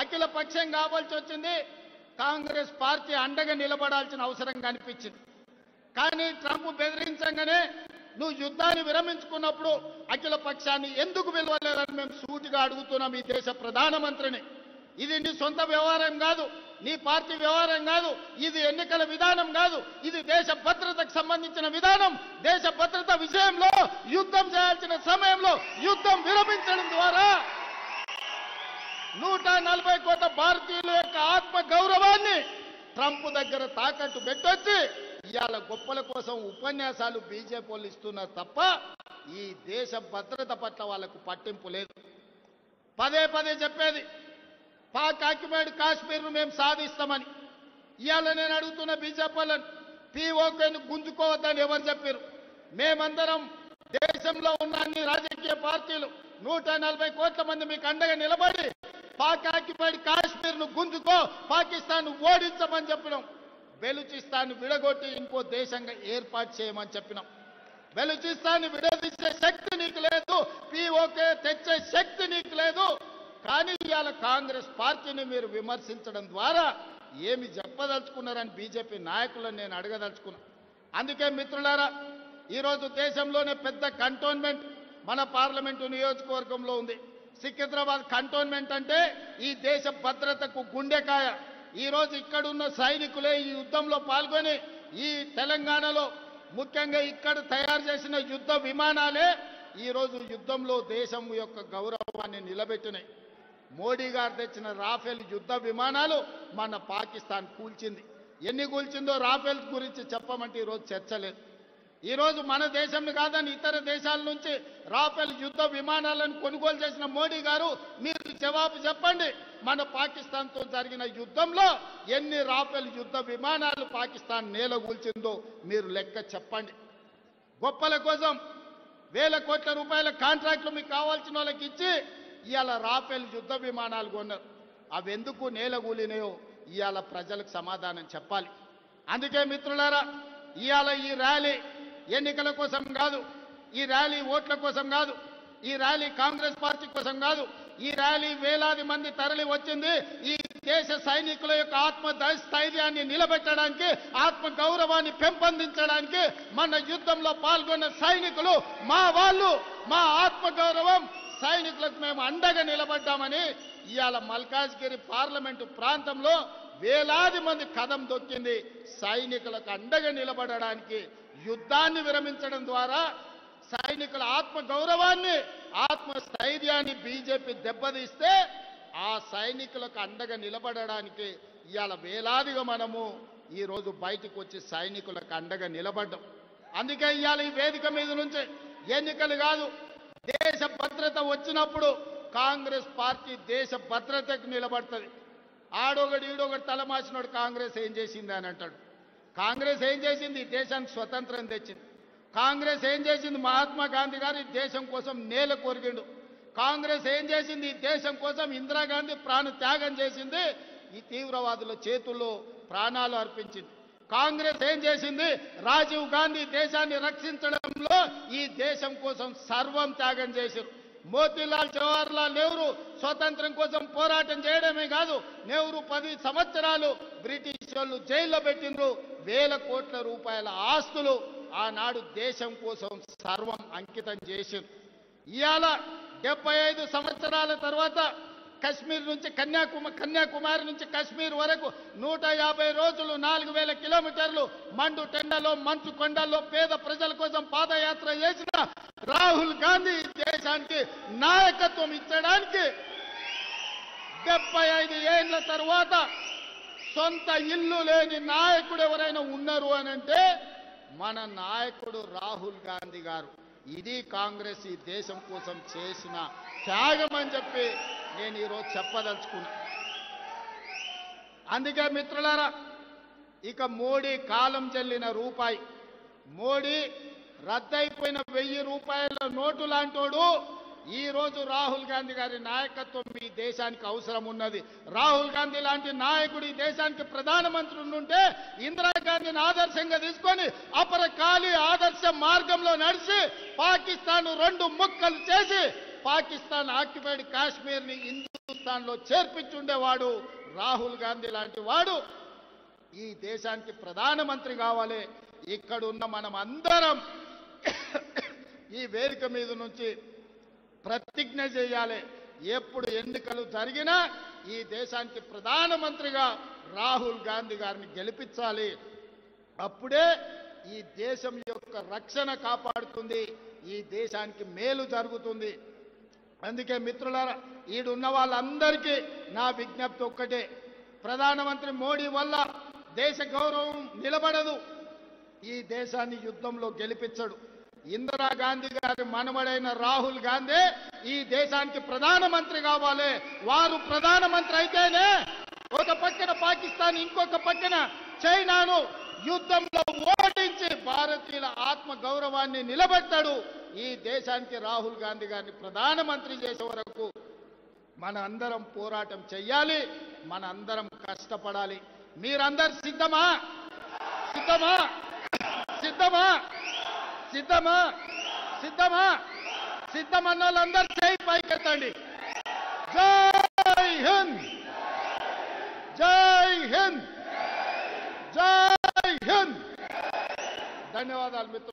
అఖిల పక్షం కావాల్సి వచ్చింది. కాంగ్రెస్ పార్టీ అండగా నిలబడాల్సిన అవసరం కనిపించింది. కానీ ట్రంప్ బెదిరించగానే నువ్వు యుద్ధాన్ని విరమించుకున్నప్పుడు అఖిల పక్షాన్ని ఎందుకు పిలవలేదని మేము సూటిగా అడుగుతున్నాం ఈ దేశ ప్రధానమంత్రిని. ఇది నీ సొంత వ్యవహారం కాదు, నీ పార్టీ వ్యవహారం కాదు, ఇది ఎన్నికల విధానం కాదు, ఇది దేశ భద్రతకు సంబంధించిన విధానం. దేశ భద్రత విషయంలో యుద్ధం చేయాల్సిన సమయంలో యుద్ధం విరమించడం ద్వారా 140 కోట్ల భారతీయుల యొక్క ఆత్మ గౌరవాన్ని ట్రంప్ దగ్గర తాకట్టు పెట్టొచ్చి ఇవాళ గొప్పల కోసం ఉపన్యాసాలు బీజేపీ వాళ్ళు ఇస్తున్నారు తప్ప ఈ దేశ భద్రత పట్ల వాళ్ళకు పట్టింపు లేదు. పదే పదే చెప్పేది పాక్ ఆక్యుపైడ్ కాశ్మీర్ను మేము సాధిస్తామని. ఇవాళ నేను అడుగుతున్న బీజేపీ వాళ్ళని, పీఓకేను గుంజుకోవద్దని ఎవరు చెప్పారు? మేమందరం దేశంలో ఉన్న అన్ని రాజకీయ పార్టీలు 140 కోట్ల మంది మీకు అండగా నిలబడి పాక్ ఆక్యుపైడ్ కాశ్మీర్ను గుంజుకో, పాకిస్తాన్ ఓడించమని చెప్పినాం. బెలూచిస్తాన్ విడగొట్టి ఇంకో దేశంగా ఏర్పాటు చేయమని చెప్పినాం. బెలూచిస్తాన్ విడదీసే శక్తి నీకు లేదు, పీఓకే తెచ్చే శక్తి నీకు లేదు. కానీ ఇవాళ కాంగ్రెస్ పార్టీని మీరు విమర్శించడం ద్వారా ఏమి చెప్పదలుచుకున్నారని బీజేపీ నాయకులను నేను అడగదలుచుకున్నా. అందుకే మిత్రులారా, ఈరోజు దేశంలోనే పెద్ద కంటోన్మెంట్ మన పార్లమెంటు నియోజకవర్గంలో ఉంది. సికింద్రాబాద్ కంటోన్మెంట్ అంటే ఈ దేశ భద్రతకు గుండెకాయ. ఈరోజు ఇక్కడున్న సైనికులే ఈ యుద్ధంలో పాల్గొని ఈ తెలంగాణలో ముఖ్యంగా ఇక్కడ తయారు చేసిన యుద్ధ విమానాలే ఈరోజు యుద్ధంలో దేశం యొక్క గౌరవాన్ని నిలబెట్టినాయి. మోడీ గారు తెచ్చిన రాఫెల్ యుద్ధ విమానాలు మన పాకిస్తాన్ కూల్చింది. ఎన్ని కూల్చిందో రాఫెల్ గురించి చెప్పమంటే ఈరోజు చర్చ లేదు. ఈరోజు మన దేశం కాదని ఇతర దేశాల నుంచి రాఫెల్ యుద్ధ విమానాలను కొనుగోలు చేసిన మోడీ గారు మీరు జవాబు చెప్పండి. మన పాకిస్తాన్తో జరిగిన యుద్ధంలో ఎన్ని రాఫెల్ యుద్ధ విమానాలు పాకిస్తాన్ నేలగూల్చిందో మీరు లెక్క చెప్పండి. గొప్పల కోసం వేల కోట్ల రూపాయల కాంట్రాక్టులు మీకు కావాల్సిన వాళ్ళకి ఇచ్చి ఇవాళ రాఫెల్ యుద్ధ విమానాలు కొన్నారు. అవి ఎందుకు నేలగూలినాయో ఇవాళ ప్రజలకు సమాధానం చెప్పాలి. అందుకే మిత్రులారా, ఇవాళ ఈ ర్యాలీ ఎన్నికల కోసం కాదు, ఈ ర్యాలీ ఓట్ల కోసం కాదు, ఈ ర్యాలీ కాంగ్రెస్ పార్టీ కోసం కాదు. ఈ ర్యాలీ వేలాది మంది తరలి వచ్చింది ఈ దేశ సైనికుల యొక్క ఆత్మస్థైర్యాన్ని నిలబెట్టడానికి, ఆత్మ గౌరవాన్ని పెంపొందించడానికి. మన యుద్ధంలో పాల్గొన్న సైనికులు మా వాళ్ళు, మా ఆత్మ గౌరవం సైనికులకు మేము అండగా నిలబడ్డామని ఇవాళ మల్కాజ్గిరి పార్లమెంటు ప్రాంతంలో వేలాది మంది కదం దొక్కింది. సైనికులకు అండగా నిలబడడానికి యుద్ధాన్ని విరమించడం ద్వారా సైనికుల ఆత్మ గౌరవాన్ని, ఆత్మ స్థైర్యాన్ని బీజేపీ దెబ్బతీస్తే ఆ సైనికులకు అండగా నిలబడడానికి ఇవాళ వేలాదిగా మనము ఈరోజు బయటకు వచ్చి సైనికులకు అండగా నిలబడ్డాం. అందుకే ఇవాళ ఈ వేదిక మీద నుంచి ఎన్నికలు కాదు, దేశ భద్రత వచ్చినప్పుడు కాంగ్రెస్ పార్టీ దేశ భద్రతకు నిలబడుతుంది. ఆడొకటి ఈడొకటి తలమాసినోడు కాంగ్రెస్ ఏం చేసింది అని అంటాడు. కాంగ్రెస్ ఏం చేసింది? దేశానికి స్వతంత్రం తెచ్చింది. కాంగ్రెస్ ఏం చేసింది? మహాత్మా గాంధీ గారు ఈ దేశం కోసం నేల కొరిగిండు. కాంగ్రెస్ ఏం చేసింది? ఈ దేశం కోసం ఇందిరాగాంధీ ప్రాణ త్యాగం చేసింది, ఈ తీవ్రవాదుల చేతుల్లో ప్రాణాలు అర్పించింది. కాంగ్రెస్ ఏం చేసింది? రాజీవ్ గాంధీ దేశాన్ని రక్షించడంలో ఈ దేశం కోసం సర్వం త్యాగం చేశారు. మోతీలాల్ జవహర్లాల్ నెహ్రూ స్వతంత్రం కోసం పోరాటం చేయడమే కాదు, నెహ్రూ 10 సంవత్సరాలు బ్రిటిష్ వాళ్ళు జైల్లో పెట్టిండ్రు. వేల కోట్ల రూపాయల ఆస్తులు ఆనాడు దేశం కోసం సర్వం అంకితం చేశారు. ఇవాళ 75 సంవత్సరాల తర్వాత కశ్మీర్ నుంచి కన్యాకుమారి నుంచి కశ్మీర్ వరకు 150 రోజులు 4000 కిలోమీటర్లు మండు టెండలో మంచు కొండల్లో పేద ప్రజల కోసం పాదయాత్ర చేసిన రాహుల్ గాంధీ దేశానికి నాయకత్వం ఇచ్చడానికి 75 ఏళ్ల తర్వాత సొంత ఇల్లు లేని నాయకుడు ఎవరైనా ఉన్నారు అనంటే మన నాయకుడు రాహుల్ గాంధీ గారు. ఇది కాంగ్రెస్ ఈ దేశం కోసం చేసిన త్యాగం అని చెప్పి నేను ఈరోజు చెప్పదలుచుకున్నా. అందుకే మిత్రులారా, ఇక మోడీ కాలం చెల్లిన రూపాయి, మోడీ రద్దయిపోయిన 1000 రూపాయల నోటు లాంటోడు ఈ రోజు రాహుల్ గాంధీ గారి నాయకత్వం ఈ దేశానికి అవసరం ఉన్నది. రాహుల్ గాంధీ లాంటి నాయకుడు ఈ దేశానికి ప్రధానమంత్రి ఉంటే ఇందిరాగాంధీని ఆదర్శంగా తీసుకొని అపరకాలి ఆదర్శ మార్గంలో నడిచి పాకిస్తాన్ 2 ముక్కలు చేసి పాకిస్తాన్ ఆక్యుపైడ్ కాశ్మీర్ని హిందూ హిందుస్థాన్లో చేర్పించుండేవాడు రాహుల్ గాంధీ లాంటి వాడు ఈ దేశానికి ప్రధానమంత్రి కావాలి. ఇక్కడున్న మనం అందరం ఈ వేదిక మీద నుంచి ప్రతిజ్ఞ చేయాలి. ఎప్పుడు ఎన్నికలు జరిగినా ఈ దేశానికి ప్రధానమంత్రిగా రాహుల్ గాంధీ గారిని గెలిపించాలి. అప్పుడే ఈ దేశం యొక్క రక్షణ కాపాడుతుంది, ఈ దేశానికి మేలు జరుగుతుంది. అందుకే మిత్రులారా, ఈడున్న వాళ్ళందరికీ నా విజ్ఞప్తి ఒక్కటే, ప్రధానమంత్రి మోడీ వల్ల దేశ గౌరవం నిలబడదు, ఈ దేశాన్ని యుద్ధంలో గెలిపించడు. ఇందిరాగాంధీ గారి మనవడైన రాహుల్ గాంధీ ఈ దేశానికి ప్రధానమంత్రి కావాలి. వారు ప్రధానమంత్రి అయితేనే ఒక పక్కన పాకిస్తాన్, ఇంకొక పక్కన చైనాను యుద్ధంలో ఓడించి భారతీయుల ఆత్మ గౌరవాన్ని నిలబెట్టాడు. ఈ దేశానికి రాహుల్ గాంధీ గారిని ప్రధానమంత్రి చేసే వరకు మన అందరం పోరాటం చెయ్యాలి, మన అందరం కష్టపడాలి. మీరందరు సిద్ధమా? సిద్ధమా? సిద్ధమా? సిద్ధమా? సిద్ధమా? సిద్ధమన్న వాళ్ళందరూ చేయి పైకెత్తండి. జై హింద్, జై హింద్, జై హింద్. ధన్యవాదాలు మిత్రులు.